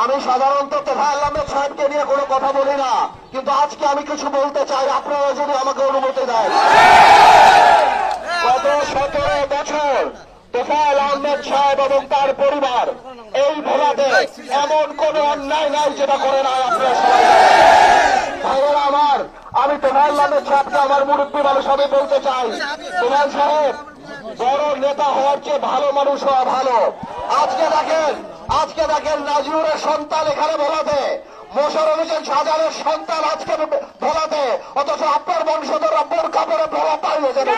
আমি সাধারণত তোফায়েল আহমেদ সাহেবকে নিয়ে কোনো কথা বলি না, কিন্তু আজকে আমি কিছু বলতে চাই, আপনারা যদি আমাকে অনুমতি দেন। গত 17 বছর তোফায়েল আহমেদ সাহেব এবং তার পরিবার এই ভোলাতে এমন কোন অন্যায় নাই যেটা করে নাই। আপনারা সবাই ভাইয়েরা আমার, আমি তোফায়েল আহমেদ সাহেবকে আমার মুরব্বী মানুষ আমি বলতে চাই, তোফায়েল সাহেব বড় নেতা হওয়ার চেয়ে ভালো মানুষ হওয়া ভালো। আজকে দেখেন নাজিউরের সন্তান এখানে ভোলাতে, মোশাররফ হোসেন শাহজাহানের সন্তান আজকে ভোলাতে, অথচ আপনার বংশধররা বোরকা পরে ভোলা পাইয়েছেন।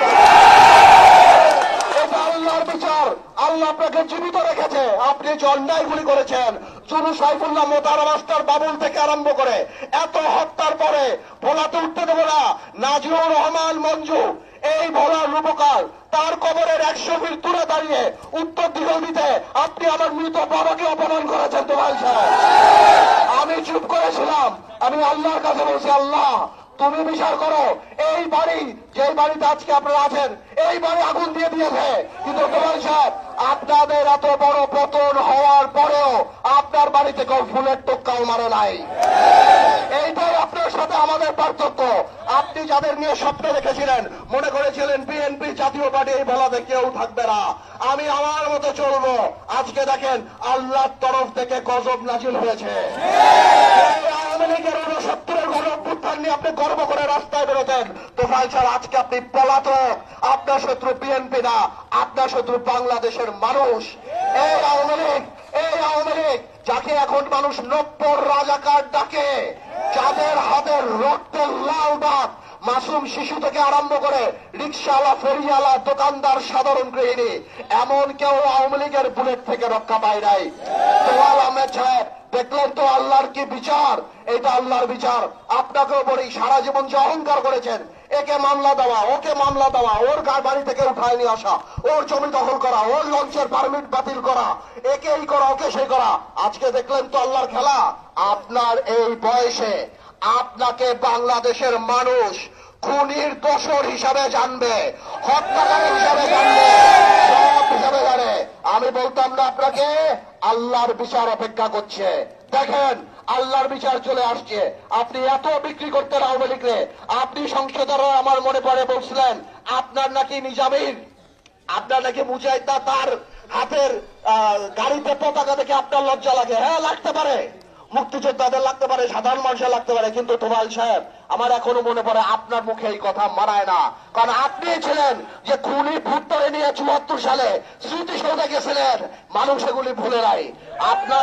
এটা আল্লাহর বিচার। আল্লাহ আপনাকে জীবিত রেখেছে। আপনি যে অন্যায়গুলি করেছেন, চুরু সাইফুল্লাহ, মোতারা মাস্টার, বাবুল থেকে আরম্ভ করে এত হত্যার পরে ভোলাতে উঠতে দেব না। নাজিউর রহমান মঞ্জু এই ভোলার রূপকার, তার কবরের 100 ফিট দূরে দাঁড়িয়ে উত্তর দিগল দিতে আপনি আমার মৃত বাবাকে অপমান করেছেন। তোফায়েল সাহেব, আমি চুপ করেছিলাম। আমি আল্লাহর কাছে বলছি, আল্লাহ তুমি বিচার করো। এই বাড়ি, যে বাড়িতে আজকে আপনারা আছেন, এই বাড়ি আগুন দিয়ে দিয়েছে, কিন্তু তোফায়েল সাহেব আপনাদের এত বড় পতন হওয়ার পরেও আপনার বাড়িতে কেউ ফুলের টোক্কাও মারে নাই। এইটাই আপনার সাথে আমাদের পার্থক্য। আপনি যাদের নিয়ে স্বপ্ন দেখেছিলেন, মনে করেছিলেন বিএনপি জাতীয় পার্টি এই ভোলাতে কেউ থাকবে না, আমি আমার মতো চলবো। আজকে দেখেন আল্লাহর তরফ থেকে গজব নাজিল হয়েছে। আওয়ামী লীগের 69-এর গণঅভ্যুত্থান নিয়ে আপনি গর্ব করে রাস্তায় বেরোতেন। তোফায়েল স্যার, আজকে আপনি পলাতক। আপনার শত্রু বিএনপি না, আপনার শত্রু বাংলাদেশের মানুষ। এই আওয়ামী লীগ যাকে এখন মানুষ নব্বর রাজাকার ডাকে, যাদের হাতের রক্তের লাল দাগ, মাসুম শিশু থেকে আরম্ভ করে রিক্সাওয়ালা, ফেরিওয়ালা, দোকানদার, সাধারণ গৃহিণী, এমন কেউ আওয়ামী লীগের বুলেট থেকে রক্ষা পায় নাই। তোফায়েল আহমেদ সাহেব, দেখলেন তো আল্লাহর কি বিচার? এটা আল্লাহর বিচার। আপনাকেও বলি, সারা জীবন যে অহংকার করেছেন, একে মামলা দেওয়া, ওকে মামলা দেওয়া, ওর বাড়ি থেকে উঠায় নিয়ে আসা, ওর জমি দখল করা, ওর লঞ্চের পারমিট বাতিল করা, একে এই করা, ওকে সেই করা, আজকে দেখলেন তো আল্লাহর খেলা। আপনার এই বয়সে আপনাকে বাংলাদেশের মানুষ খুনির দোষর হিসাবে জানবে, হত্যাকারী হিসাবে জানবে, সব হিসাবে জানে। আমি বলতাম না আপনাকে, আল্লাহর বিচার অপেক্ষা করছে। দেখেন আল্লাহর বিচার চলে আসছে। আপনি এত বিক্রি করতেন আওয়ামী লীগরে। আপনি সংসদের, আমার মনে পড়ে বলছিলেন আপনার নাকি নিজামীর, আপনার নাকি মুজাহিদা, তার হাতের গাড়িতে পতাকা দেখে আপনার লজ্জা লাগে। হ্যাঁ, লাগতে পারে, মুক্তিযোদ্ধাদের লাগতে পারে, সাধারণ মানুষের লাগতে পারে, কিন্তু তোফায়েল সাহেব, আমার এখনো মনে পড়ে আপনার মুখে এই কথা মানায় না। কারণ আপনি ছিলেন যে খুনি ভূত ধরে নিয়ে 74 সালে স্মৃতিসৌধে গেছিলেন, মানুষ এগুলি ভুলে নাই। আপনার